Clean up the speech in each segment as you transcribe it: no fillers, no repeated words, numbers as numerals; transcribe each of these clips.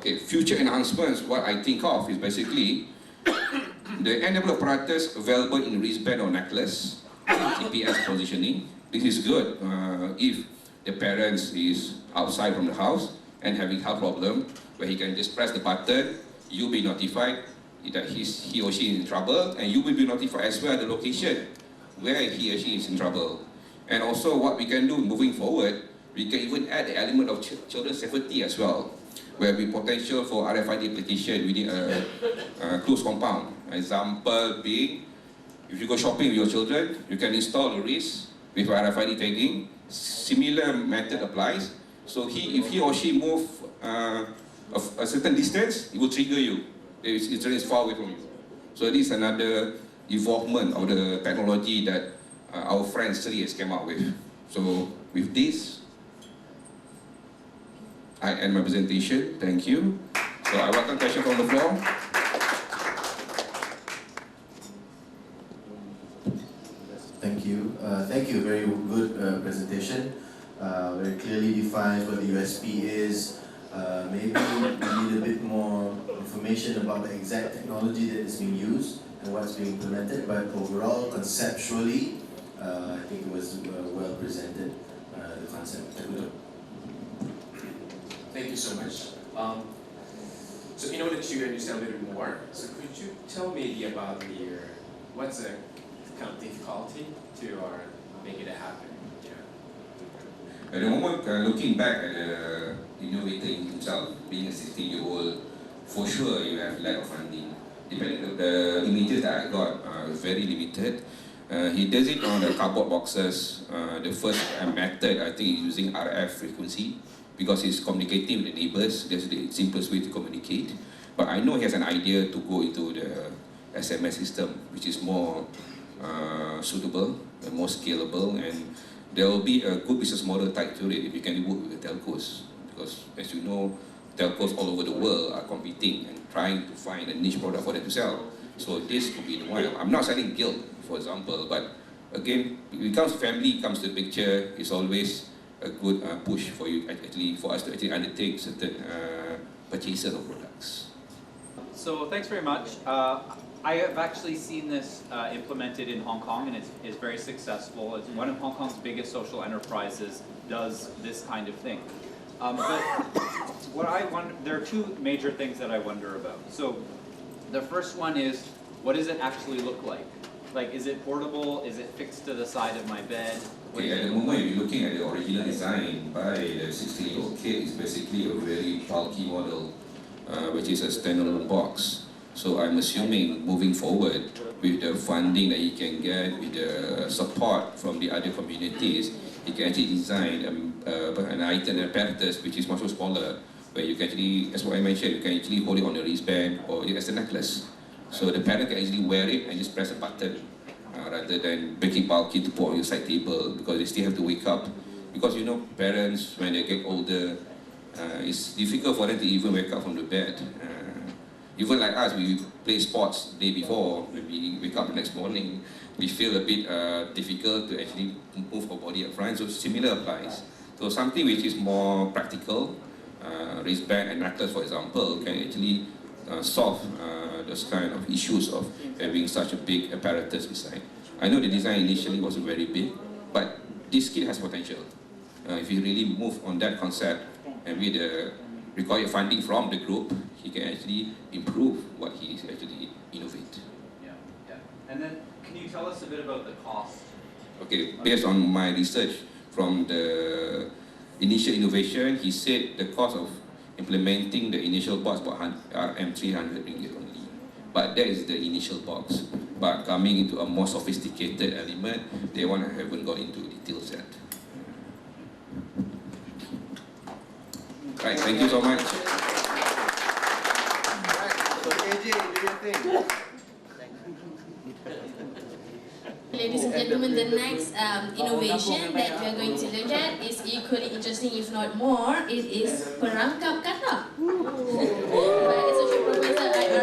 Okay, future enhancements, what I think of is basically the enable apparatus available in wristband or necklace, GPS positioning. This is good if the parents is outside from the house and having health problem, where he can just press the button, you'll be notified that he or she is in trouble, and you will be notified as well the location where he or she is in trouble. And also what we can do moving forward, we can even add the element of children's safety as well, where we potential for RFID application within a closed compound. Example being, if you go shopping with your children, you can install a wrist with RFID tagging. Similar method applies. So if he or she move a certain distance, it will trigger you. It is far away from you. So this is another evolvement of the technology that our friend Seri has come up with. So with this, I end my presentation. Thank you. So I welcome question from the floor. Thank you. Thank you. Very good presentation. Very clearly defines what the USP is. Maybe we need a bit more information about the exact technology that is being used and what's being implemented. But overall, conceptually, I think it was well presented. The concept. Thank you so much. So in order to understand a little bit more, so could you tell me about what's the kind of difficulty to make it happen? Yeah. At the moment, looking back at the innovator himself, being a 16-year-old, for sure you have lack of funding. Depending on the images that I got, very limited. He does it on the cardboard boxes. The first method, I think, is using RF frequency, because he's communicating with the neighbors. That's the simplest way to communicate. But I know he has an idea to go into the SMS system, which is more suitable and more scalable, and there will be a good business model tied to it if you can work with the telcos. Because as you know, telcos all over the world are competing and trying to find a niche product for them to sell. So this could be the one. I'm not selling guilt, for example, but again, because family comes to the picture, it's always a good push for you for us to actually undertake certain purchases of products. So thanks very much. I have actually seen this implemented in Hong Kong, and it's very successful. It's one of Hong Kong's biggest social enterprises does this kind of thing. But what I wonder, there are two major things that I wonder about. So the first one is, what does it actually look like? Like, is it portable? Is it fixed to the side of my bed? Okay, at the moment, if you're looking at the original design by the 16-year-old kid, it's basically a very bulky model, which is a standalone box. So I'm assuming moving forward with the funding that he can get, with the support from the other communities, he can actually design an item, an apparatus which is much smaller, where you can actually, as what I mentioned, you can actually hold it on the wristband or as a necklace. So the parent can actually wear it and just press a button rather than making bulky to put on your side table, because they still have to wake up. Because you know, parents, when they get older, it's difficult for them to even wake up from the bed. Even like us, we play sports the day before, when we wake up the next morning, we feel a bit difficult to actually move our body up front, so similar applies. So something which is more practical, wristband and necklace for example, can actually solve those kind of issues of having such a big apparatus beside. I know the design initially wasn't very big, but this kit has potential. If you really move on that concept and with the required funding from the group, he can actually improve what he is actually innovate. Yeah, yeah. And then, can you tell us a bit about the cost? Okay, based on my research from the initial innovation, he said the cost of implementing the initial box was RM300 ringgit only. But that is the initial box. But coming into a more sophisticated element, they haven't got into details yet. Right, thank you so much. Ladies and gentlemen, the next innovation that we are going to look at is equally interesting, if not more. It is perangkap kata. By Associate Professor Akar.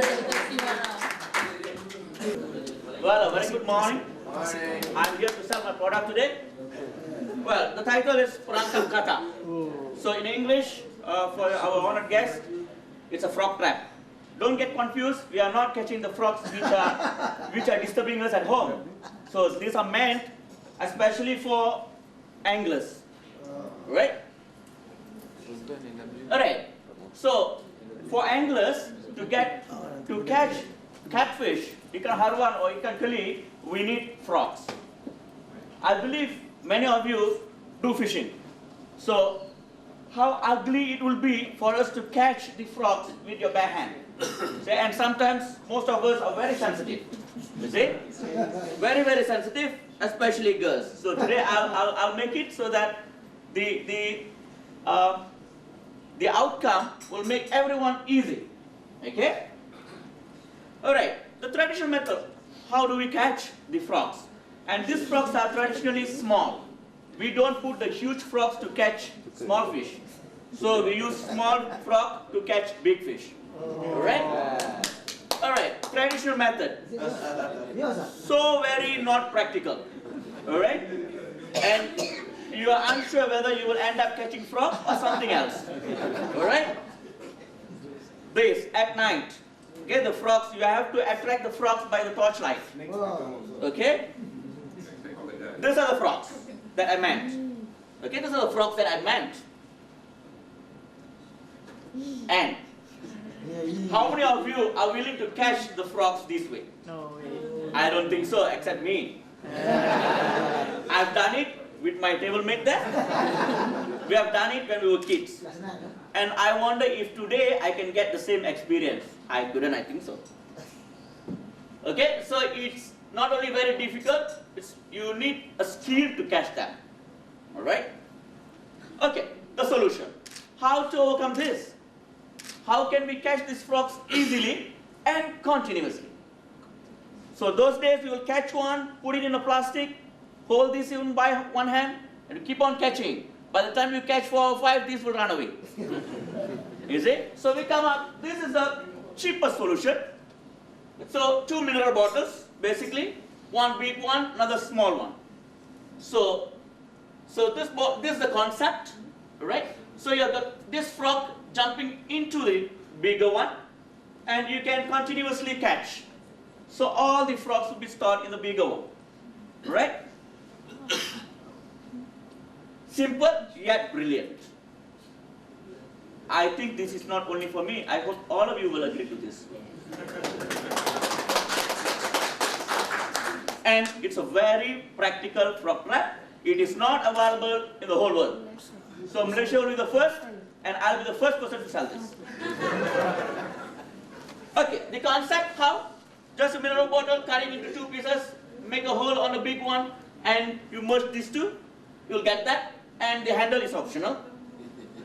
Well, a very good morning. I'm here to sell my product today. Well, the title is perangkap kata. So in English, for our honored guest, it's a frog trap. Don't get confused, we are not catching the frogs which are disturbing us at home. So these are meant especially for anglers, right? Alright, so for anglers to catch catfish, ikan haruan or ikan keli, we need frogs. I believe many of you do fishing. So how ugly it will be for us to catch the frogs with your bare hand. And sometimes most of us are very sensitive. You see? Very, very sensitive, especially girls. So today I'll make it so that the outcome will make everyone easy. Okay? Alright, the traditional method, how do we catch the frogs? And these frogs are traditionally small. We don't put the huge frogs to catch small fish. So we use small frog to catch big fish. Alright? Alright, traditional method. So very not practical. Alright? And you are unsure whether you will end up catching frog or something else. Alright? This, at night. Okay, the frogs, you have to attract the frogs by the torchlight. Okay? These are the frogs that I meant. Okay, these are the frogs that I meant. And how many of you are willing to catch the frogs this way? No way. I don't think so, except me. I've done it with my table mate there. We have done it when we were kids. And I wonder if today I can get the same experience. I couldn't, I think so. Okay, so it's not only very difficult, you need a skill to catch them. Alright? Okay, the solution. How to overcome this? How can we catch these frogs easily and continuously? So those days we will catch one, put it in a plastic, hold this in by one hand, and keep on catching. By the time you catch 4 or 5, these will run away. You see? So we come up, this is the cheapest solution. So 2 mineral bottles, basically, one big one, another small one. So this is the concept, right? So you have got this frog jumping into the bigger one, and you can continuously catch. So all the frogs will be stored in the bigger one, right? Simple yet brilliant. I think this is not only for me. I hope all of you will agree to this. And it's a very practical frog trap. It is not available in the whole world. So Malaysia will be the first, and I'll be the first person to sell this. Okay, the concept, how? Just a mineral bottle, cut it into 2 pieces, make a hole on the big one, and you merge these two. You'll get that, and the handle is optional.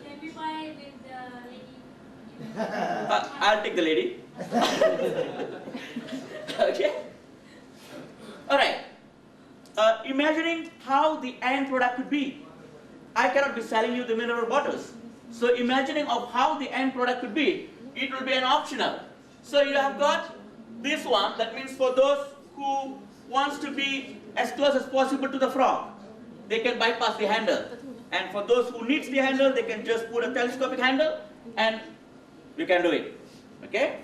Can we buy with the lady? I'll take the lady. Okay? Alright. Imagining how the end product could be. I cannot be selling you the mineral bottles. So imagining of how the end product could be, it will be an optional. So you have got this one, that means for those who wants to be as close as possible to the frog, they can bypass the handle. And for those who needs the handle, they can just put a telescopic handle and you can do it. Okay?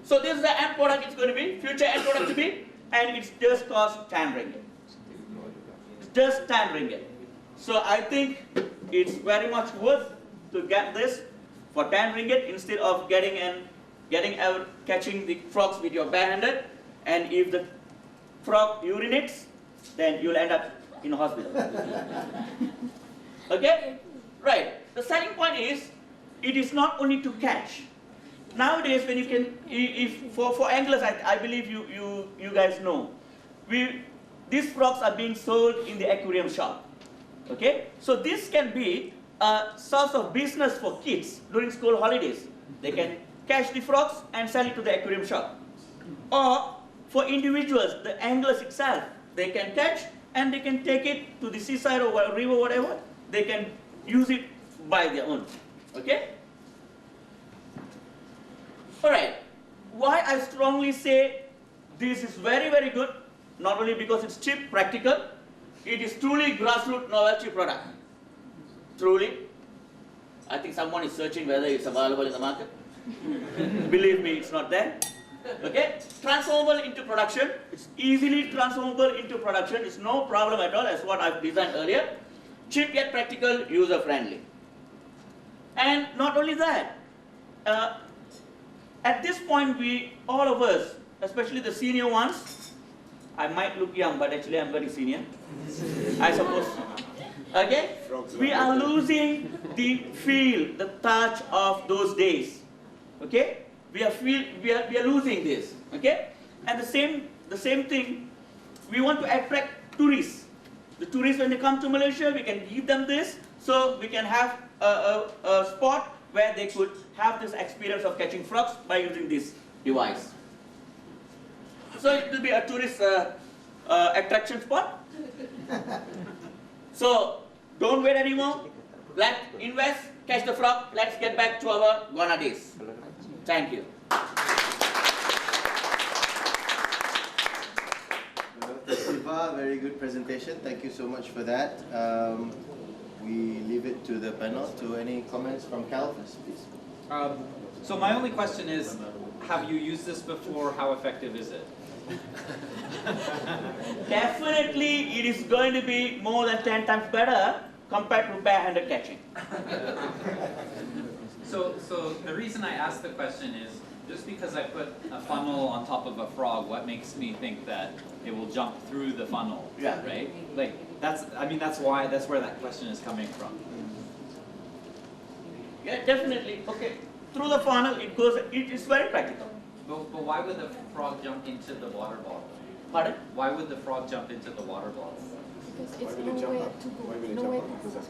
So this is the end product it's going to be, future end product to be, and it's just cost 10 ringgit. It's just 10 ringgit. So I think it's very much worth to get this for 10 ringgit instead of catching the frogs with your bare-handed, and if the frog urinates, then you'll end up in a hospital. Okay? Right. The second point is, it is not only to catch. Nowadays, when you can, if for anglers, I believe you guys know, these frogs are being sold in the aquarium shop. Okay? So this can be a source of business for kids during school holidays. They can catch the frogs and sell it to the aquarium shop. Or for individuals, the anglers itself, they can catch and they can take it to the seaside or river or whatever. They can use it by their own. Okay? Alright. Why I strongly say this is very, very good, not only because it's cheap, practical, it is truly grassroots novelty product. Truly. I think someone is searching whether it's available in the market. Believe me, it's not there. Okay, transferable into production. It's easily transferable into production. It's no problem at all. That's what I've designed earlier. Cheap yet practical, user friendly. And not only that, at this point, all of us, especially the senior ones, I might look young, but actually I'm very senior, I suppose. Okay, we are losing the feel, the touch of those days. Okay. We are losing this, okay? And the same thing, we want to attract tourists. The tourists, when they come to Malaysia, we can give them this, so we can have a spot where they could have this experience of catching frogs by using this device. So it will be a tourist attraction spot. So don't wait anymore. Let's invest, catch the frog. Let's get back to our Guana days. Thank you. Siva, very good presentation. Thank you so much for that. We leave it to the panel. To any comments from Cal first, please. So my only question is, have you used this before? How effective is it? Definitely, it is going to be more than 10 times better compared to barehanded catching. So the reason I asked the question is, just because I put a funnel on top of a frog, what makes me think that it will jump through the funnel? Yeah. Right? Like that's where that question is coming from. Yeah, definitely. Okay. Through the funnel, it is very practical. But why would the frog jump into the water bottle? Pardon? Why would the frog jump into the water bottle? Because it's nowhere to go. Nowhere to go.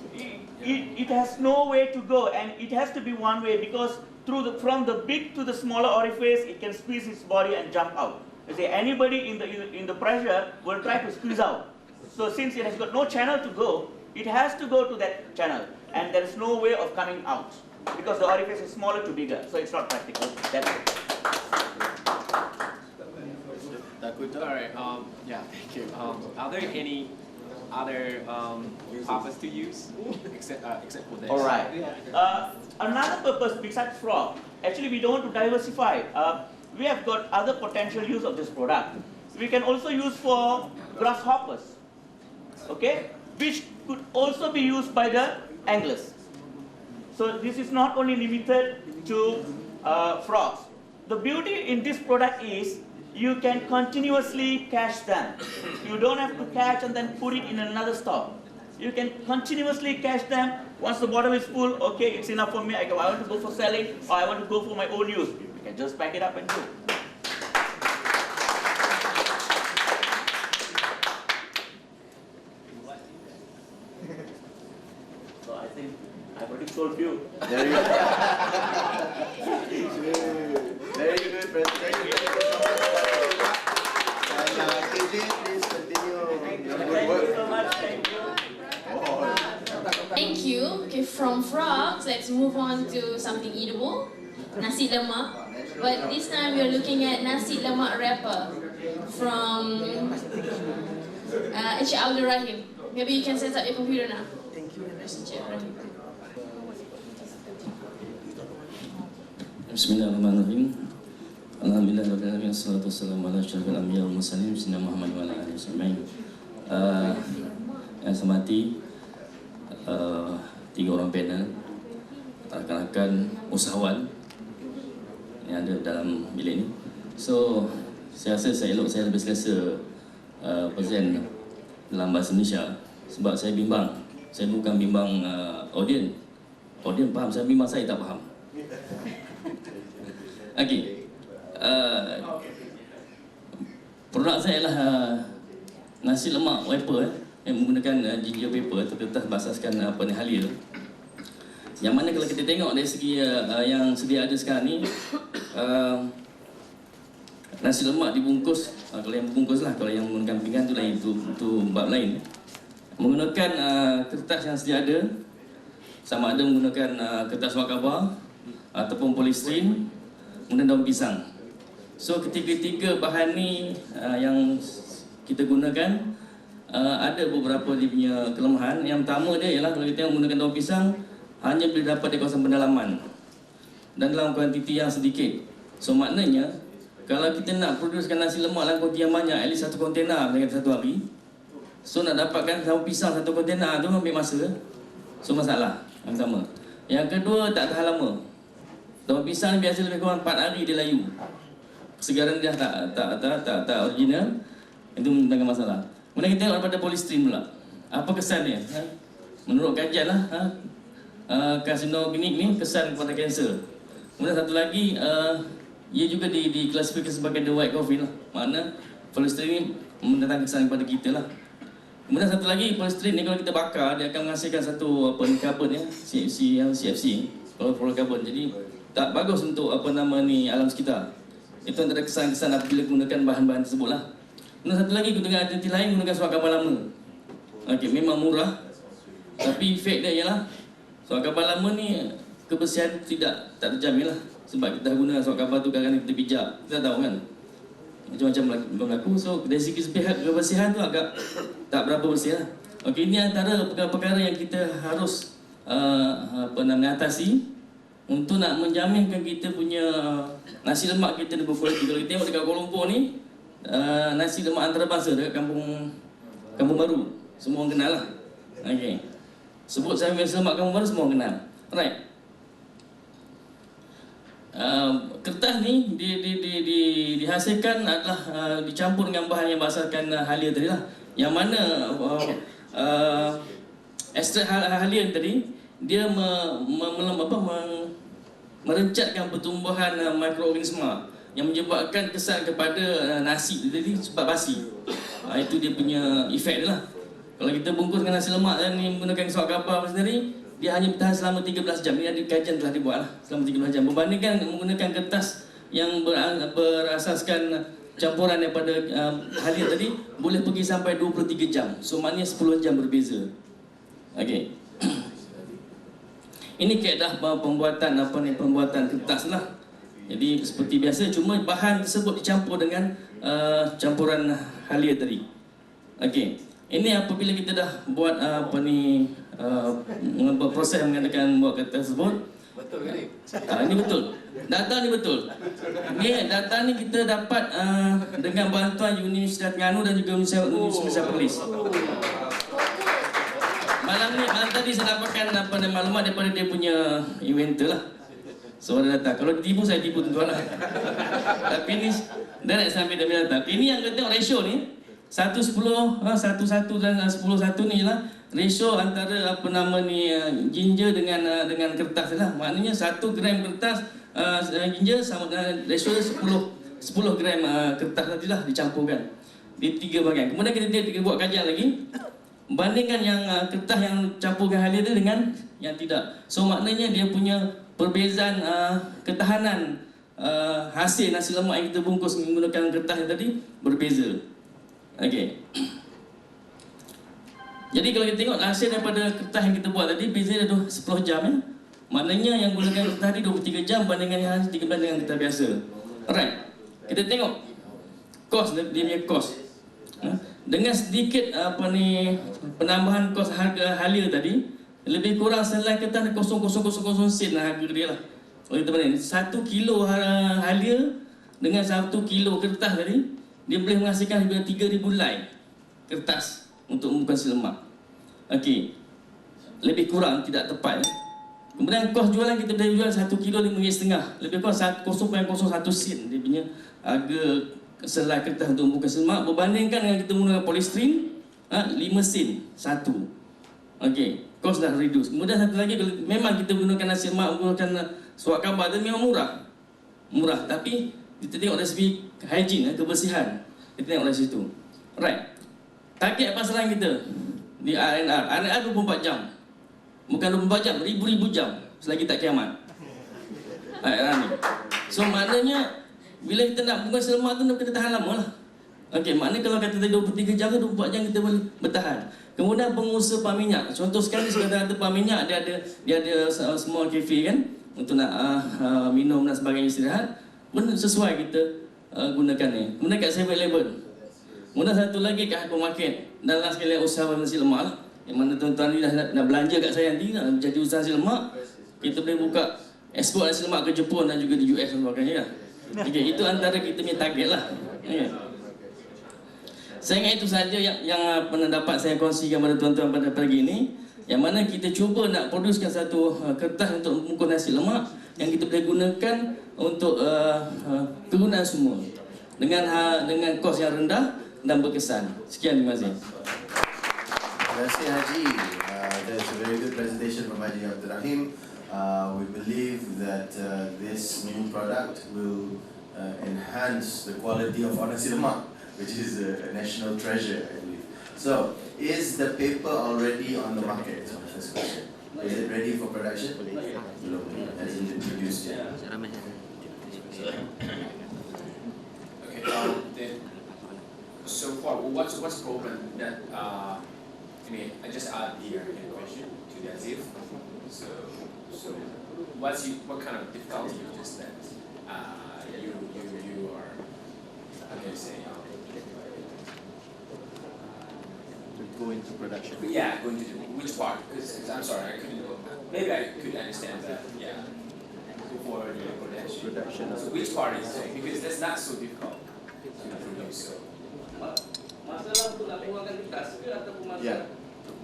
It has no way to go, and it has to be one way, because from the big to the smaller orifice, it can squeeze its body and jump out. You see, anybody in the pressure will try to squeeze out. So since it has got no channel to go, it has to go to that channel, and there is no way of coming out because the orifice is smaller to bigger, so it's not practical. That's it. Alright, yeah, thank you. Are there any other purpose to use except for this? Alright. Another purpose besides frog, actually we don't want to diversify. We have got other potential use of this product. We can also use for grasshoppers, okay, which could also be used by the anglers. So this is not only limited to frogs. The beauty in this product is you can continuously catch them. You don't have to catch and then put it in another stop. You can continuously catch them. Once the bottle is full, okay, it's enough for me. I want to go for selling, or I want to go for my own use. You can just pack it up and go. So I think I've already told you. Very good. Very good presentation. And KJ, please continue your good Thank work. you so much. Thank you. Thank you. Okay, from frogs, let's move on to something eatable. Nasi lemak. But this time we are looking at nasi lemak wrapper from Encik Abdul Rahim. Maybe you can set up your computer now. Thank you. Encik Rahim. Bismillahirrahmanirrahim. Alhamdulillahirrahmanirrahim. Assalatu wassalamu ala asyrafil anbiya wal mursalin sayyidina Muhammad wa ala alihi wasallam. Yang saya hormati tiga orang panel, rakan-rakan usahawan yang ada dalam bilik ini. So, saya rasa saya lebih selesa present dalam bahasa Malaysia sebab saya bimbang. Saya bukan bimbang audien. Audien faham, saya bimbang saya tak faham. Okey. Produk saya ialah nasi lemak wiper yang menggunakan ginger paper atau kertas berasaskan Penilaian. Yang mana kalau kita tengok dari segi yang sedia ada sekarang ni, nasi lemak dibungkus, kalau yang bungkus lah, kalau yang menggunakan pinggan tu lain, tu bab lain. Menggunakan kertas yang sedia ada, sama ada menggunakan kertas wakabah ataupun polistiren, kemudian daun pisang. So ketiga-tiga bahan ni yang kita gunakan ada beberapa dia punya kelemahan. Yang pertama dia ialah kalau kita menggunakan daun pisang hanya boleh dapat di kawasan pendalaman. dan dalam kuantiti yang sedikit. So maknanya kalau kita nak producekan nasi lemak dalam kuantiti yang banyak, at least 1 kontena dalam 1 hari. So nak dapatkan daun pisang 1 kontena tu ambil masa. So masalah yang pertama. Yang kedua, tak tahan lama. Daun pisang biasa lebih kurang 4 hari dia layu. Kesegaran dia tak original. Itu mendatangkan masalah. Kemudian kita tengok daripada polystyrene pula. Apa kesan dia? Menurut kajian lah, karsinogenik ni kesan kepada kanser. Kemudian satu lagi, ia juga diklasifikasi sebagai the white coffee lah. Makna polystyrene ni mendatangkan kesan kepada kita lah. Kemudian satu lagi, polystyrene ni kalau kita bakar, dia akan menghasilkan satu karbon ya, CFC, kalau fluorokarbon. Jadi tak bagus untuk alam sekitar. Itu antara kesan-kesan apabila menggunakan bahan-bahan tersebut lah. Kemudian satu lagi, guna alternatif lain, gunakan surat khabar lama. Okey, memang murah, tapi efek dia ialah surat khabar lama ni kebersihan tak terjamin lah. Sebab kita guna surat khabar tu kadang-kadang kita pijak, kita tahu kan macam-macam berlaku. So dari segi kebersihan tu agak tak berapa bersih lah. Okey, ini antara perkara-perkara yang kita harus atasi untuk nak menjaminkan kita punya nasi lemak kita ni berkualiti. Kalau kita tengok dekat Kuala Lumpur ni, nasi lemak antarabangsa dekat kampung baru, semua orang kenal lah. Okey, sebut saya nasi lemak kampung baru, semua orang kenal. Alright. Kertas ni dihasilkan adalah dicampur dengan bahan yang berdasarkan halia tadi lah. Yang mana ekstrak halia tadi dia merencatkan pertumbuhan mikroorganisma yang menyebabkan kesan kepada nasi tadi sebab basi. Itu dia punya efek dia lah. Kalau kita bungkuskan nasi lemak dan menggunakan surat khabar sendiri, dia hanya bertahan selama 13 jam. Ini ada kajian telah dibuat lah, selama 13 jam. Berbandingkan menggunakan kertas yang berasaskan campuran daripada halia tadi, boleh pergi sampai 23 jam. So maknanya 10 jam berbeza. Okey. Ini kaedah pembuatan kertas lah. Jadi seperti biasa, cuma bahan tersebut dicampur dengan campuran halia tadi. Okey. Ini apabila kita dah buat proses mengadakan buat kertas tersebut. Betul ke ni? Ini betul. Data ni betul. Data ni kita dapat dengan bantuan Universiti Terengganu dan juga Universiti Perlis. Malam tadi saya dapatkan maklumat daripada dia punya inventor lah. So ada data. Kalau ditipu, saya tipu tuan-tuan lah. Tapi ni direct sampai dia punya data. Ini yang kita tengok ratio ni 1:10, 1:1 dan 10:1 ni lah ratio antara ginger dengan kertas lah. Maknanya 1 gram kertas ginger sama dengan ratio 10 gram kertas tadi lah dicampurkan di 3 bahagian. Kemudian kita buat kajian lagi, bandingkan yang kertas yang campurkan halia tu dengan yang tidak. So maknanya dia punya perbezaan ketahanan hasil nasi lemak yang kita bungkus menggunakan kertas tadi berbeza. Okey. Jadi kalau kita tengok hasil daripada kertas yang kita buat tadi, beza dia 10 jam ya. Maknanya yang gunakan kertas tadi 23 jam bandingkan yang 13 dengan kertas biasa. Alright. Kita tengok kos dia punya kos. Dengan sedikit penambahan kos harga halia tadi, lebih kurang selai kertas 0,000 sen lah harga dia lah. Kalau kita banding 1 kilo halia dengan 1 kilo kertas tadi, dia boleh menghasilkan lebih 3,000 lay kertas untuk membungkus lemak. Okey. Lebih kurang, tidak tepat ya. Kemudian kos jualan kita boleh jual 1 kilo RM5.5. Lebih kurang 0,01 sen dia punya harga selai kertas untuk membungkus lemak, berbandingkan dengan kita menggunakan polystyrene 5 sen satu. Okey, kos dah reduce. Kemudian satu lagi, memang kita gunakan nasi lemak, menggunakan surat khabar tu memang murah, tapi kita tengok dari segi hygiene, kebersihan, kita tengok dari situ. Alright. Target pasaran kita di RNR 24 jam. Bukan 24 jam, ribu-ribu jam selagi tak kiamat. RNR ni. So maknanya bila kita nak bungkus lemak tu kita tahan lama lah. Okey, maknanya kalau kata 23 jam ke 24 jam kita boleh bertahan. Kemudian pengusaha pam minyak. Contoh sekali sekadar pam minyak, dia ada small cafe kan untuk nak minum dan sebagainya, istirahat. Benda sesuai kita gunakan ni. Kemudian kat 7-Eleven. Kemudian satu lagi kat hypermarket. Dan last sekali usaha nasi lemak lah. Yang mana tuan-tuan ni dah nak belanja kat saya nanti, nak jadi usaha nasi lemak, kita boleh buka ekspor nasi lemak ke Jepun dan juga di US dan sebagainya. Okay, itu antara kita punya target lah. Okay. Saya ingat itu saja yang pernah dapat saya kongsikan pada tuan-tuan pada pagi ini, yang mana kita cuba nak producekan satu kertas untuk membungkus nasi lemak yang kita boleh gunakan untuk kegunaan semua dengan kos yang rendah dan berkesan. Sekian, terima kasih. Terima kasih Haji. That's a very good presentation from Haji Abdul Rahim. We believe that this new product will enhance the quality of our nasi lemak, which is a national treasure, I believe. So, is the paper already on the market? First question. Is it ready for production? Belum. Hasn't been produced yet. Okay. Then, so far, what's the problem that I mean? I just add the question to the Hasil. So what kind of difficulty you just said? You are, how can I say? Go into production. Yeah, going to which part? Because I'm sorry, maybe I could understand that. Yeah, before the production. So which part is it? Because that's not so difficult to produce. So. Masalah untuk nak keluarkan kertas ke ataupun masalah? Ya,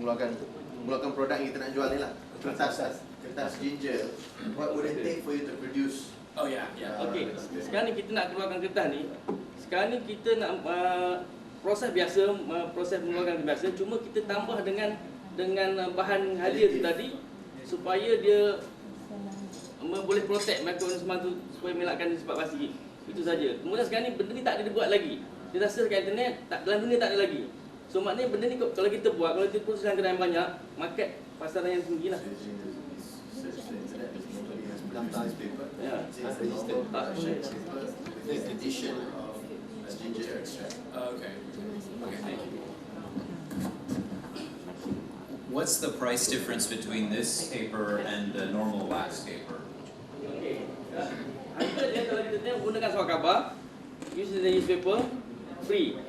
mengeluarkan produk yang kita nak jual ni lah. Kertas ginger. What would it take for you to produce? Oh yeah. Okey, sekarang ni kita nak keluarkan kertas ni. Sekarang ni kita nak proses biasa, proses mengeluarkan biasa, cuma kita tambah dengan bahan halia tu tadi supaya dia boleh protect mikroorganisma tu supaya melakkan sifat basi. Itu saja. Kemudian sekarang ni benda ni tak ada dibuat lagi. Dia rasa dekat internet, dalam dunia tak ada lagi. So maknanya benda ni kalau kita buat, kalau kita produce dalam kedai yang banyak, market pasaran yang tinggi lah. Yeah. Addition of ginger extract. Okay, thank you. What's the price difference between this paper and the normal wax paper? Okay. Harga dia kalau kita gunakan surat khabar, use the newspaper, free,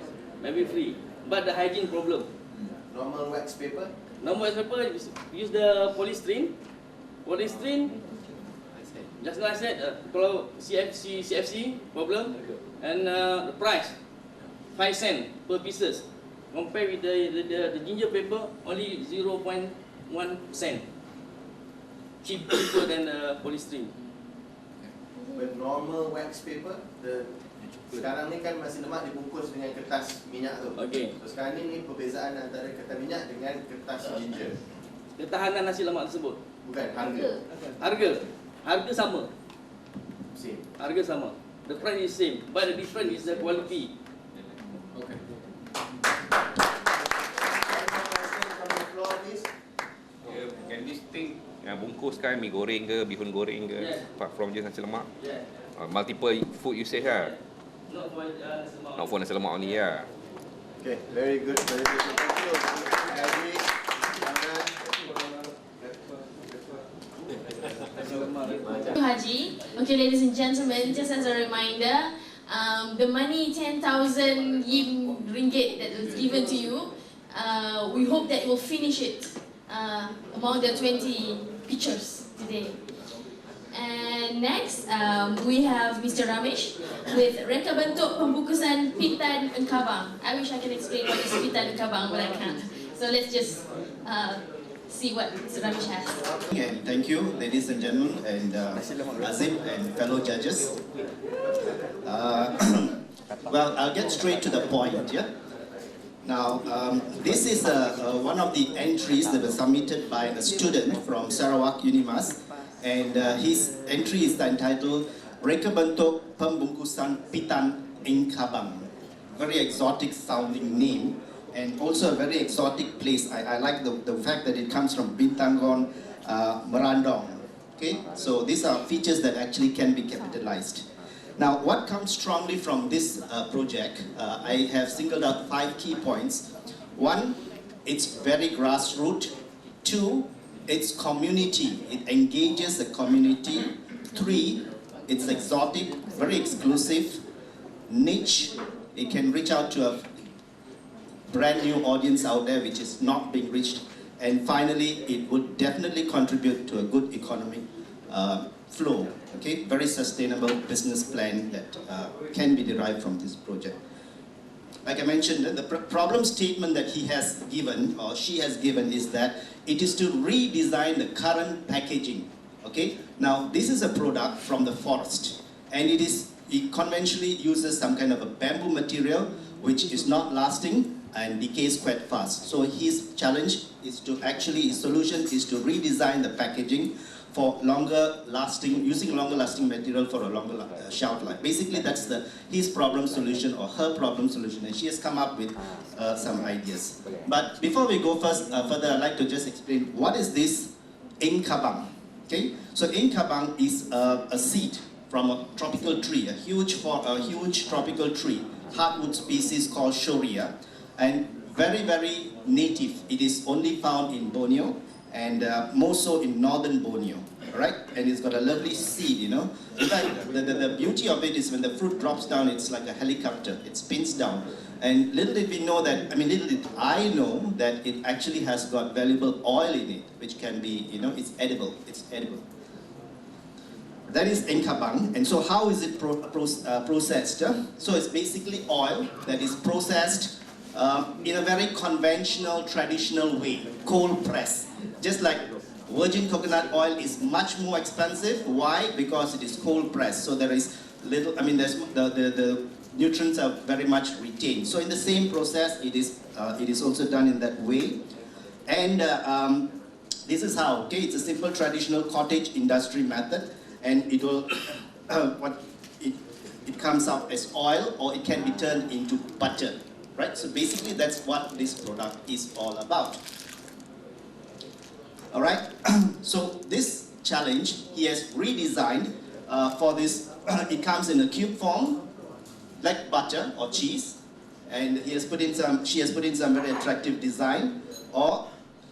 maybe free, but the hygiene problem. Normal wax paper? Normal wax paper, use the polystyrene. Polystyrene, just like I said, kalau CFC problem, and the price 5 cents per pieces. Compare with the ginger paper, only 0.1 cent. Cheaper than the polystyrene. But normal wax paper, sekarang ni kan nasi lemak dibungkus dengan kertas minyak tu. Okay. So sekarang ni perbezaan antara kertas minyak dengan kertas ginger. Ketahanan nasi lemak tersebut. Bukan, harga. Harga sama. Same. Harga sama. The price is same, but the difference is the quality. Okay. Can this thing bungkus kan mi goreng ke, bihun goreng ke, apart from just nasi lemak? Yeah. Multiple food usage lah. Not for nasi lemak. Not for nasi lemak only lah. Okay, very good presentation. Thank you. Haji, Haji. Okay, ladies and gentlemen, just as a reminder, the money 10,000 ringgit that was given to you, we hope that you will finish it among the 20 pictures today. And next, we have Mr. Ramesh with reka bentuk pembungkusan pitan engkabang. I wish I can explain what is pitan engkabang, but I can't. So let's just see what Mr. Ramesh has. And thank you, ladies and gentlemen, and Azim and fellow judges. Well, I'll get straight to the point. Yeah. Now, this is one of the entries that was submitted by a student from Sarawak Unimas, and his entry is entitled Reka Bentuk Pembungkusan Pitan Engkabang. Very exotic sounding name, and also a very exotic place. I like the fact that it comes from Bintangon, Merandong. Okay, so these are features that actually can be capitalized. Now, what comes strongly from this project, I have singled out 5 key points. 1, it's very grassroots. 2, it's community. It engages the community. 3, it's exotic, very exclusive, niche. It can reach out to a brand new audience out there which is not being reached. And finally, it would definitely contribute to a good economic flow, okay, very sustainable business plan that can be derived from this project. Like I mentioned, the problem statement that he has given, or she has given, is that it is to redesign the current packaging, okay? Now, this is a product from the forest, and it conventionally uses some kind of a bamboo material, which is not lasting and decays quite fast. So his challenge is to his solution is to redesign the packaging for longer lasting, using longer lasting material for a longer shelf life. Basically, that's his problem solution or her problem solution, and she has come up with some ideas. But before we go further, I'd like to just explain what is this Inkabang. Okay, so Inkabang is a seed from a tropical tree, a huge tropical tree, hardwood species called Shoria, and very, very native. It is only found in Borneo, and more so in northern Borneo, right? And it's got a lovely seed, you know. In fact, the beauty of it is when the fruit drops down, it's like a helicopter. It spins down. And little did we know that, little did I know that it actually has got valuable oil in it, which can be, you know, it's edible. It's edible. That is Inkabang. And so how is it processed? So it's basically oil that is processed in a very conventional, traditional way, cold press. Just like virgin coconut oil is much more expensive. Why? Because it is cold pressed. So there is little, there's the nutrients are very much retained. So in the same process, it is also done in that way. And this is how, okay, it's a simple traditional cottage industry method, and it will, it comes out as oil, or it can be turned into butter, right? So basically that's what this product is all about. All right, so this challenge he has redesigned for this. It comes in a cube form, like butter or cheese, and she has put in some very attractive design, or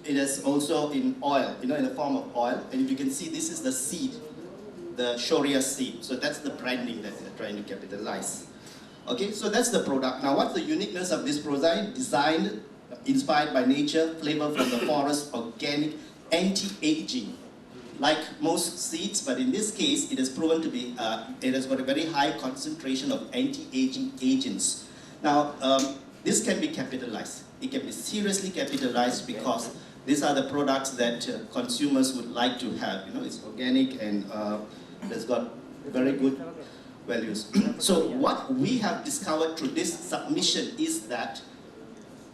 it is also in oil, you know, in the form of oil. And if you can see, this is the seed, the Shoria seed. So that's the branding that they're trying to capitalize. Okay, so that's the product. Now, what's the uniqueness of this product? Designed, inspired by nature, flavor from the forest, organic, anti-aging, like most seeds, but in this case, it has proven to be, it has got a very high concentration of anti-aging agents. Now, this can be capitalized. It can be seriously capitalized because these are the products that consumers would like to have. You know, it's organic and it's got very good values. So what we have discovered through this submission is that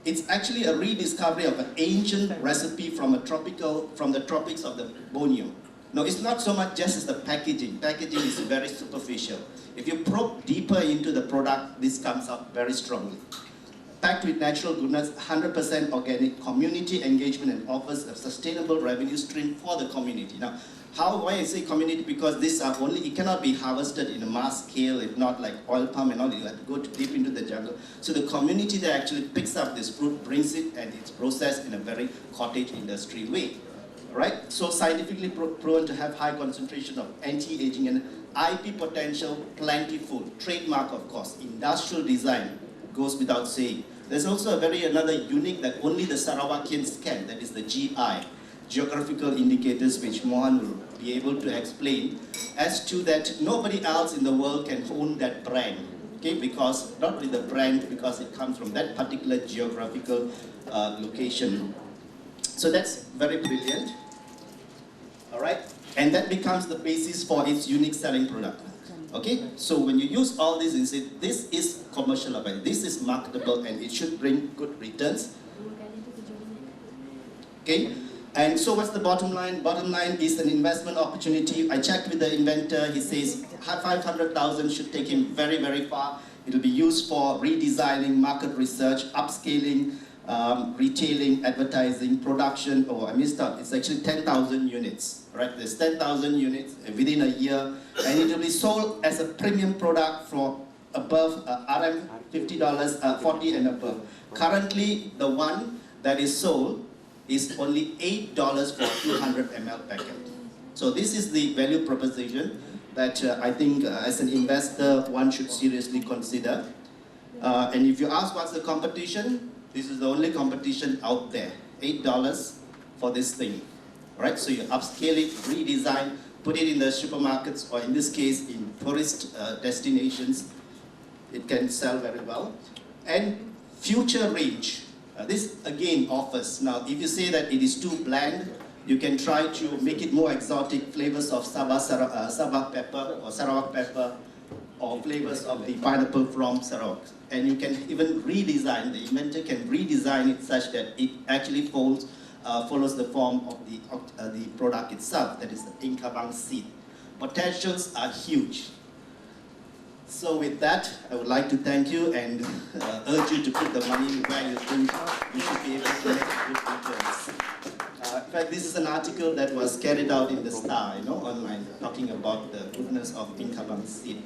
it's actually a rediscovery of an ancient recipe from the tropics of the Borneo. No, it's not so much just as the packaging. Packaging is very superficial. If you probe deeper into the product, this comes out very strongly. Packed with natural goodness, 100% organic, community engagement, and offers a sustainable revenue stream for the community. Now, why I say community? Because these are only, it cannot be harvested in a mass scale, if not like oil palm and all, you have to go deep into the jungle. So the community that actually picks up this fruit, brings it, and it's processed in a very cottage industry way. Right? So scientifically proven to have high concentration of anti-aging and IP potential, plentiful, trademark of course, industrial design, goes without saying. There's also another unique that only the Sarawakians can, that is the GI, geographical indicators, which Mohan will be able to explain, as to that nobody else in the world can own that brand, okay, because, not with the brand, because it comes from that particular geographical location. So that's very brilliant, all right, and that becomes the basis for its unique selling product. Okay, so when you use all this and say, this is commercial, this is marketable, and it should bring good returns. Okay, and so what's the bottom line? Bottom line is an investment opportunity. I checked with the inventor, he says 500,000 should take him very, very far. It'll be used for redesigning, market research, upscaling, retailing, advertising, production. Oh, I missed out. It's actually 10,000 units, right? There's 10,000 units within a year, and it will be sold as a premium product for above RM $50, 40 and above. Currently, the one that is sold is only $8 for 200 ml packet. So this is the value proposition that I think as an investor, one should seriously consider. And if you ask what's the competition, this is the only competition out there. $8 for this thing, right? So you upscale it, redesign, put it in the supermarkets, or in this case in tourist destinations. It can sell very well. And future range, this again offers. Now if you say that it is too bland, you can try to make it more exotic flavors of Sabah pepper or Sarawak pepper, or flavors of the pineapple from Sarawak. And you can even redesign, the inventor can redesign it such that it actually follows the form of the product itself, that is the Kembangan seed. Potentials are huge. So with that, I would like to thank you and urge you to put the money where you think you should be able to make good returns. In fact, this is an article that was carried out in the Star, online, talking about the goodness of Kembangan seed.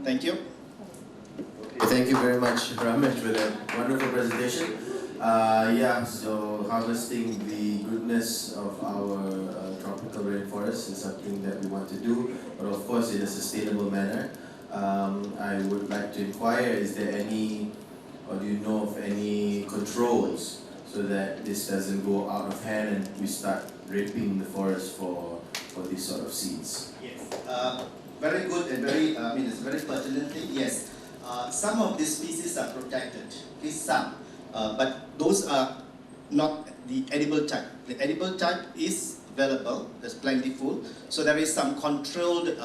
Thank you. Thank you very much, Ramesh, for that wonderful presentation. So harvesting the goodness of our tropical rainforest is something that we want to do, but of course in a sustainable manner. I would like to inquire, is there any, or do you know of any controls so that this doesn't go out of hand and we start raping the forest for these sort of seeds? Yes. Very good and very, it's a very pertinent thing. Yes, some of these species are protected, some, but those are not the edible type. The edible type is available, there's plentiful, so there is some controlled,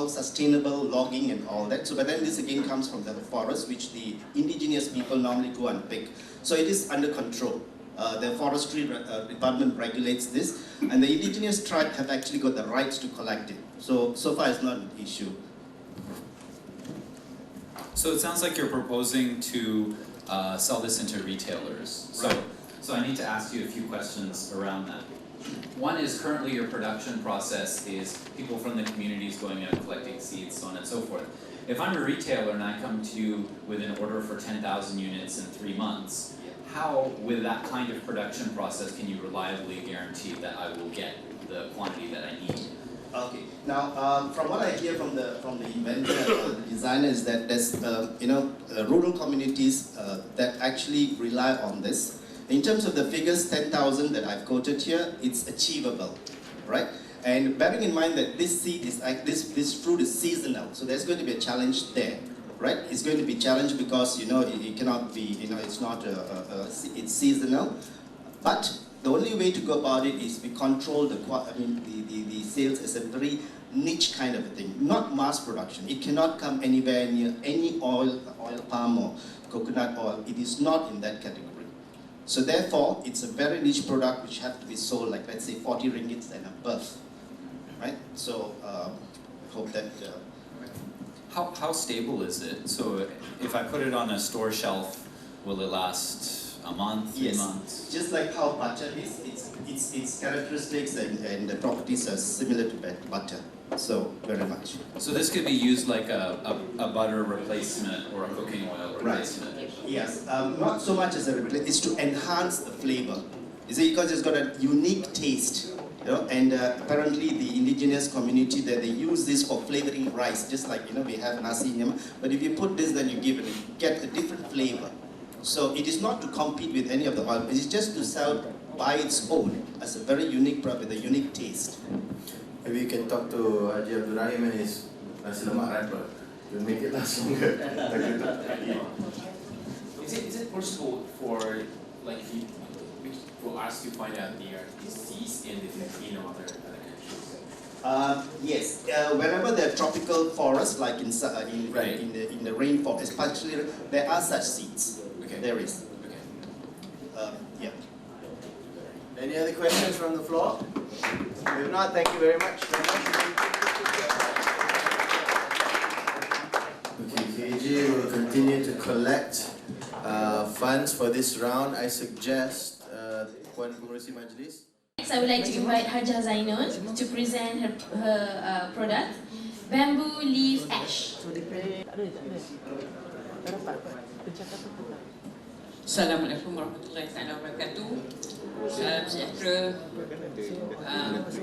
sustainable logging and all that. So, but then this again comes from the forest, which the indigenous people normally go and pick. So it is under control. The forestry department regulates this, and the indigenous tribe have actually got the rights to collect it. So far it's not an issue. So it sounds like you're proposing to sell this into retailers. Right. So I need to ask you a few questions around that. One is, currently your production process is people from the communities going out and collecting seeds, so on and so forth. If I'm a retailer and I come to you with an order for 10,000 units in 3 months, how, with that kind of production process, can you reliably guarantee that I will get the quantity that I need? Okay. Now, from what I hear from the inventor, the designer, is that there's rural communities that actually rely on this. In terms of the figures, 10,000 that I've quoted here, it's achievable, right? And bearing in mind that this seed is this fruit is seasonal, so there's going to be a challenge there, right? It's going to be challenged because it cannot be, it's not it's seasonal, but the only way to go about it is we control the sales as a very niche kind of a thing, not mass production. It cannot come anywhere near any oil palm or coconut oil. It is not in that category. So therefore, it's a very niche product which have to be sold, like let's say 40 ringgits and above, right? So hope that. How stable is it? So if I put it on a store shelf, will it last a month, 3 months? Just like how butter is, its characteristics and the properties are similar to butter. So very much. So this could be used like a butter replacement or a cooking oil replacement. Right. Yes. Not so much as a replacement. It's to enhance the flavor. You see, because it's got a unique taste. And apparently the indigenous community there, they use this for flavoring rice, just like we have nasi nyama. But if you put this, then you get a different flavor. So it is not to compete with any of the oil. It is just to sell by its own as a very unique product with a unique taste. Maybe you can talk to Haji Abdul Rahim and his nasi lemak wrapper. You'll make it last longer. Is it possible for us to find out the seeds in the Filipino or other countries? Yes, wherever there are tropical forests, like in the rainforest, especially, there are such seeds. Okay. There is. Okay. Yeah. Any other questions from the floor? If not, thank you very much. Okay, KJ will continue to collect funds for this round. I suggest Puan Pengerusi Majlis. Next, I would like to invite Hajah Zainul to present her product, Bamboo Leaf Ash. Assalamualaikum warahmatullahi wabarakatuh. Salam sejahtera.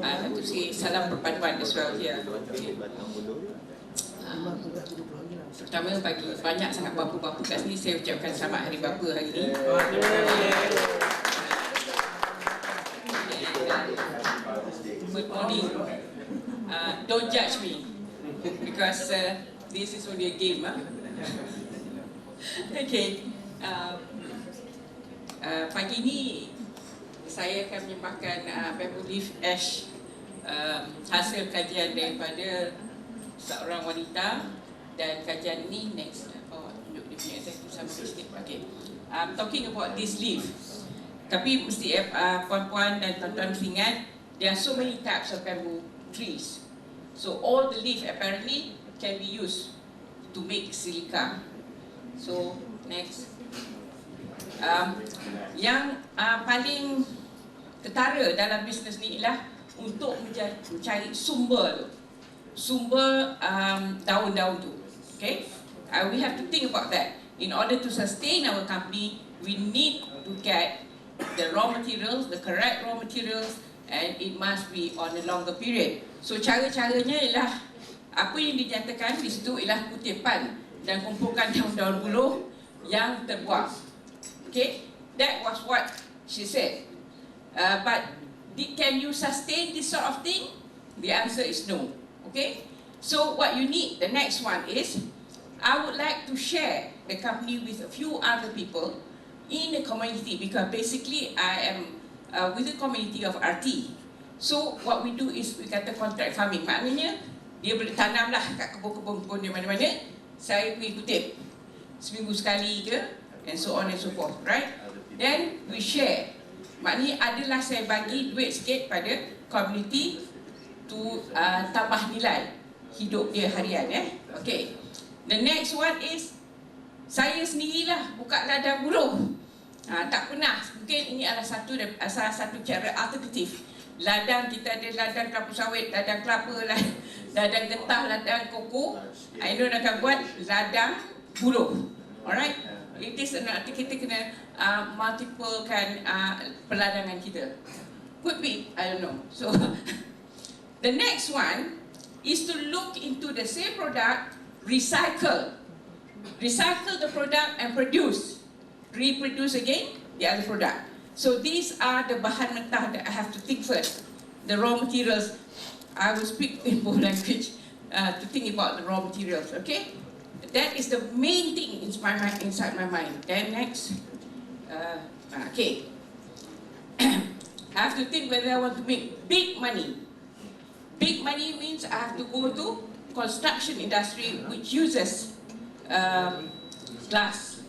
I have to say salam perpaduan as well here. Pertama, bagi banyak sangat bapa-bapa kat sini, saya ucapkan selamat Hari Bapa hari ini. Good morning. don't judge me because this is only a game. Okay. Pagi ni saya akan menyembahkan bamboo leaf ash, hasil kajian daripada seorang wanita, dan kajian ini next. Oh, tunjuk dia punya executive summary sikit. Okay. Talking about this leaf. Tapi mesti puan-puan dan tuan-tuan mesti ingat, there are so many types of bamboo trees. So all the leaf apparently can be used to make silica. So next. Yang paling ketara dalam bisnes ni ialah untuk mencari sumber daun-daun tu. Okay? We have to think about that. In order to sustain our company, we need to get the raw materials, the correct raw materials, and it must be on a longer period. So cara-caranya ialah apa yang dinyatakan di situ ialah kutipan dan kumpulkan daun-daun buluh yang terbuang. Okay, that was what she said. But can you sustain this sort of thing? The answer is no. Okay, so what you need, the next one is, I would like to share the company with a few other people in the community, because basically I am with the community of RT. So what we do is we kata contract farming. Maknanya dia boleh tanamlah kat kebun-kebun di mana-mana. Saya pergi kutip seminggu sekali ke, and so on and so forth, right? Then we share. Maknanya adalah saya bagi duit sikit pada community to tambah nilai hidup dia harian. Okay. The next one is, saya sendirilah buka ladang buluh. Tak pernah. Mungkin ini adalah salah satu cara alternatif. Ladang kita ada ladang kelapa sawit, ladang kelapa, ladang getah, ladang koko. Aidon akan buat ladang buluh. Alright? It is nanti kita kena multiplekan peladangan kita. Could be, I don't know. So the next one is to look into the same product, recycle the product and reproduce again the other product. So these are the bahan mentah that I have to think first. The raw materials, I will speak in both language to think about the raw materials. Okay, that is the main thing inside my mind. Then next, okay, I have to think whether I want to make big money. Big money means I have to go to construction industry which uses glass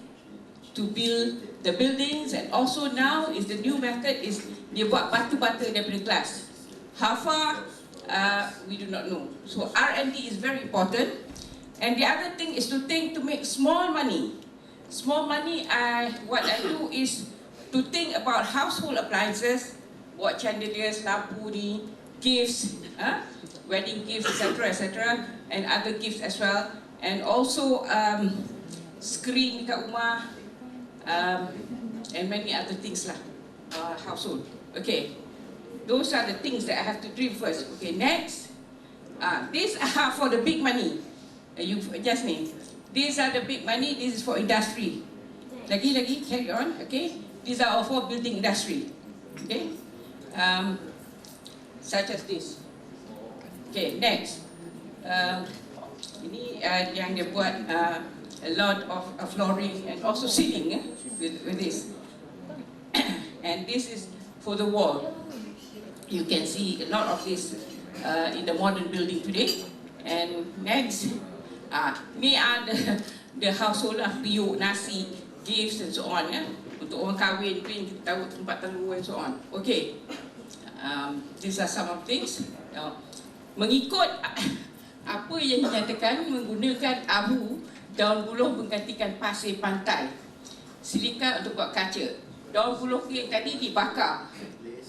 to build the buildings, and also now is the new method is dia buat batu-bata daripada glass. How far we do not know. So R&D is very important, and the other thing is to think to make small money. Small money, what I do is to think about household appliances, buat chandeliers, lampu ni, gifts, wedding gifts, etc., and other gifts as well, and also screen kat rumah, and many other things lah, household. Okay, those are the things that I have to dream first. Okay, next, these are for the big money. You just name. These are the big money. This is for industry. Lagi, carry on. Okay, these are all for building industry. Okay, such as this. Okay, next. Ini yang dia buat a lot of flooring and also ceiling with this. And this is for the wall. You can see a lot of this in the modern building today. And next, ni are the household lah, periuk, nasi, gifts and so on. Untuk orang kahwin tu yang kita tahu tempat telu and so on. Okay, these are some of things. Mengikut apa yang dinyatakan, menggunakan abu, daun buluh menggantikan pasir pantai, silika untuk buat kaca. Daun buluh yang tadi dibakar,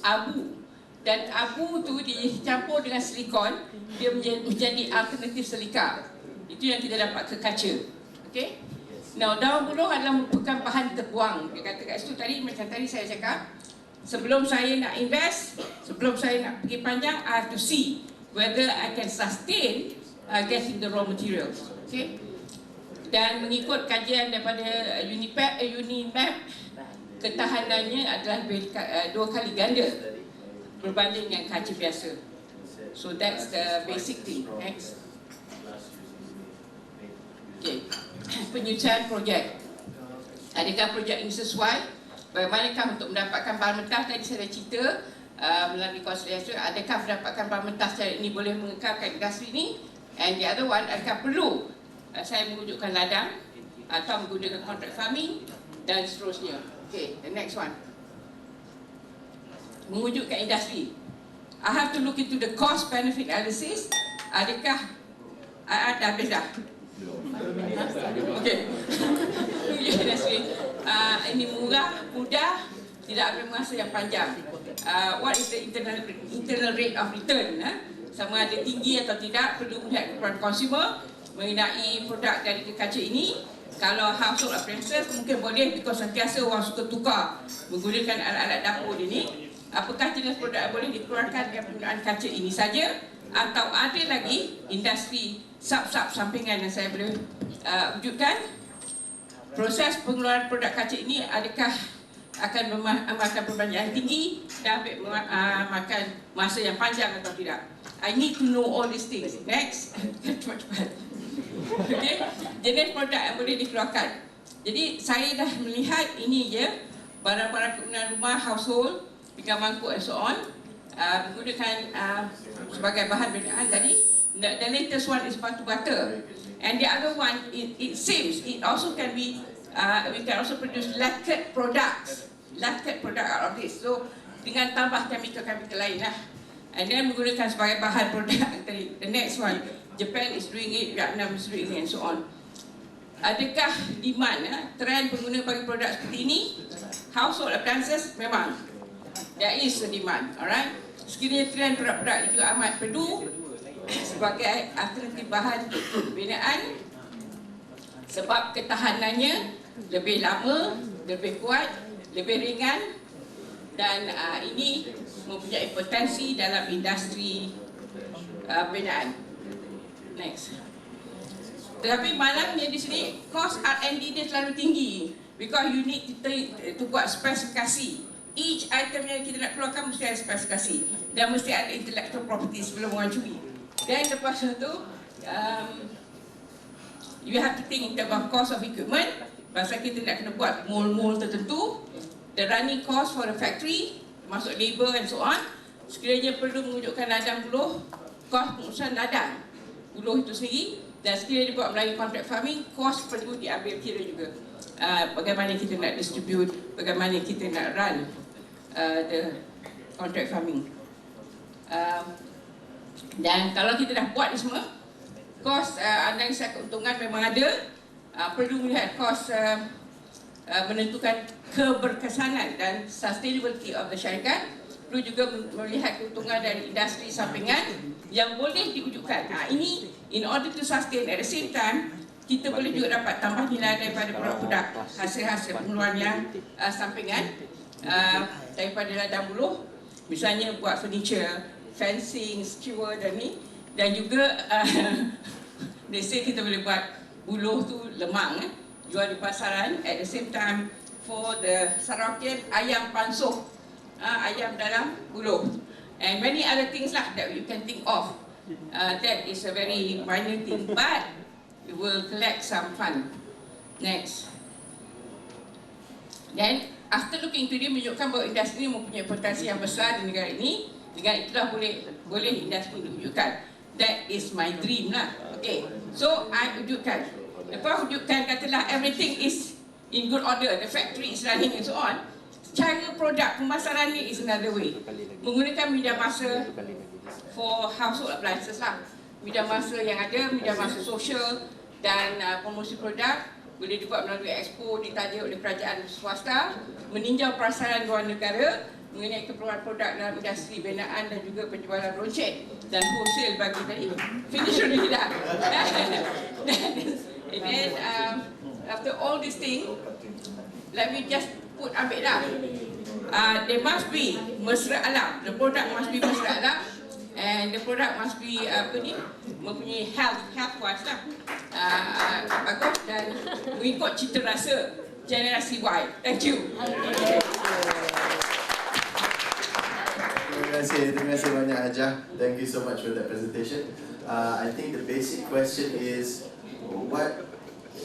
abu, dan abu tu dicampur dengan silikon, dia menjadi alternatif silika. Itu yang kita dapat ke kaca. Okay? Now, daun buluh adalah merupakan bahan terbuang. Dia kata kat situ tadi, macam tadi saya cakap, sebelum saya nak invest, sebelum saya nak pergi panjang, I have to see whether I can sustain getting the raw materials. Okay? Dan mengikut kajian daripada Unimap, ketahanannya adalah 2 kali ganda berbanding dengan kaca biasa. So that's the basic thing. Next. Okay. Penyusunan projek. Adakah projek ini sesuai? Bagaimanakah untuk mendapatkan bahan mentah? Tadi saya dah cerita melalui konsiliasi. Adakah mendapatkan bahan mentah secara ini boleh mengekalkan industri ini? And the other one, adakah perlu saya mewujudkan ladang atau menggunakan contract farming dan seterusnya. Okay, the next one. Mewujudkan industri. I have to look into the cost benefit analysis. Adakah dah habis dah? Okay. Industri. Ini murah, mudah, tidak ambil masa yang panjang. What is the internal rate of return? Sama ada tinggi atau tidak, perlu melihat kepada consumer mengenai produk dari kaca ini. Kalau household appliances mungkin boleh, because sentiasa orang suka tukar menggunakan alat-alat dapur ini. Apakah jenis produk yang boleh dikeluarkan dengan penggunaan kaca ini saja, atau ada lagi industri sub-sub sampingan yang saya boleh wujudkan? Proses pengeluaran produk kaca ini adakah akan memakan perbelanjaan tinggi dan makan masa yang panjang atau tidak? I need to know all these things. Next. Cepat-cepat. Okay. Jenis produk yang boleh dikeluarkan. Jadi saya dah melihat ini je, barang-barang kegunaan rumah, household, pinggan mangkuk and so on, menggunakan sebagai bahan binaan tadi. The latest one is batu butter, and the other one, it seems it also can be we can also produce lacquered products out of this. So dengan tambah chemical lain lah, and then menggunakan sebagai bahan produk tadi. The next one, Japan is doing it, Vietnam is doing it, and so on. Adakah demand, trend pengguna bagi produk seperti ini? Household appliances, memang there is a demand, alright. Sekiranya trend produk-produk itu amat perlu sebagai alternatif bahan binaan, sebab ketahanannya lebih lama, lebih kuat, lebih ringan, dan ini mempunyai potensi dalam industri binaan. Next. Tetapi malangnya di sini, cost R&D dia terlalu tinggi, because you need to buat spesifikasi. Each item yang kita nak keluarkan mesti ada spesifikasi dan mesti ada intellectual property sebelum orang curi. Dan lepas itu, you have to think in terms of cost of equipment. Pasal kita nak kena buat mold tertentu, the running cost for the factory, masuk labor and so on. Sekiranya perlu mewujudkan ladang buluh, kos pengurusan ladang buluh itu sendiri, dan sekiranya dibuat melalui contract farming, kos perlu diambil kira juga. Bagaimana kita nak distribute, bagaimana kita nak run the contract farming. Dan kalau kita dah buat ni semua, kos analisa keuntungan memang ada. Perlu melihat kos menentukan keberkesanan dan sustainability of the syarikat. Perlu juga melihat keuntungan dari industri sampingan yang boleh diwujudkan. Ini in order to sustain, at the same time kita boleh juga dapat tambah nilai daripada produk-produk hasil-hasil pengeluaran yang sampingan daripada ladang buluh. Misalnya buat furniture, fencing, skewer dan ni, dan juga let's say kita boleh buat buluh tu lemang, jual di pasaran. At the same time, for the Sarawakian, ayam pansuh, ayam dalam buluh, and many other things lah that you can think of. That is a very minor thing, but it will collect some fund. Next. Then after looking into dia, menunjukkan bahawa industri ini mempunyai potensi yang besar di negara ini. Dengan itulah boleh industri diwujudkan. That is my dream lah. Okay, so I wujudkan. Lepas wujudkan, katalah everything is in good order, the factory is running and so on. Cara produk pemasaran ni is another way. Menggunakan media masa for household appliances lah. Media masa yang ada, media masa sosial dan promosi produk boleh dibuat melalui expo, ditaja oleh kerajaan swasta, meninjau perasaran luar negara mengenai keperluan produk dalam industri binaan dan juga penjualan roncet dan wholesale bagi tadi. Finish already dah. And then after all this thing, let me just ambil dah. There must be mesra alam. The product must be mesra alam, and the product must be mempunyai health wise lah. Bagus dan mengikut cita rasa generasi Y. Thank you. terima kasih banyak Hajah. Thank you so much for that presentation. I think the basic question is, what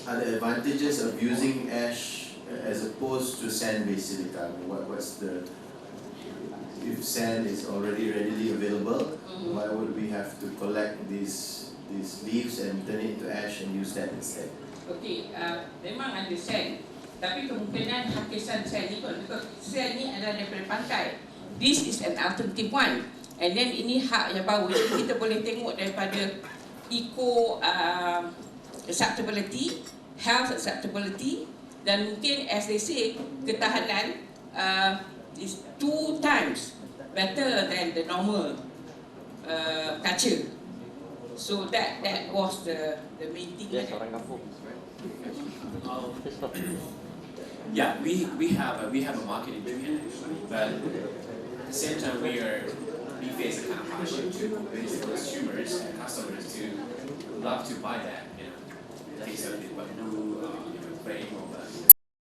are the advantages of using ash as opposed to sand-based silica? What's the, if sand is already readily available, why would we have to collect these leaves and turn it into ash and use that instead? Okey, memang ada sand, tapi kemungkinan hakisan sand ni, because sand ni adalah daripada pantai. This is an alternative one. And then ini hak yang baru. Jadi kita boleh tengok daripada eco acceptability, health acceptability, dan mungkin as they say, ketahanan is 2 times better than the normal kaca. So that was the main thing. Yes, orang kampung. Yeah, we have a marketing plan actually, but at the same time we face a kind of hardship to convince consumers and customers to love to buy that, taste of it, but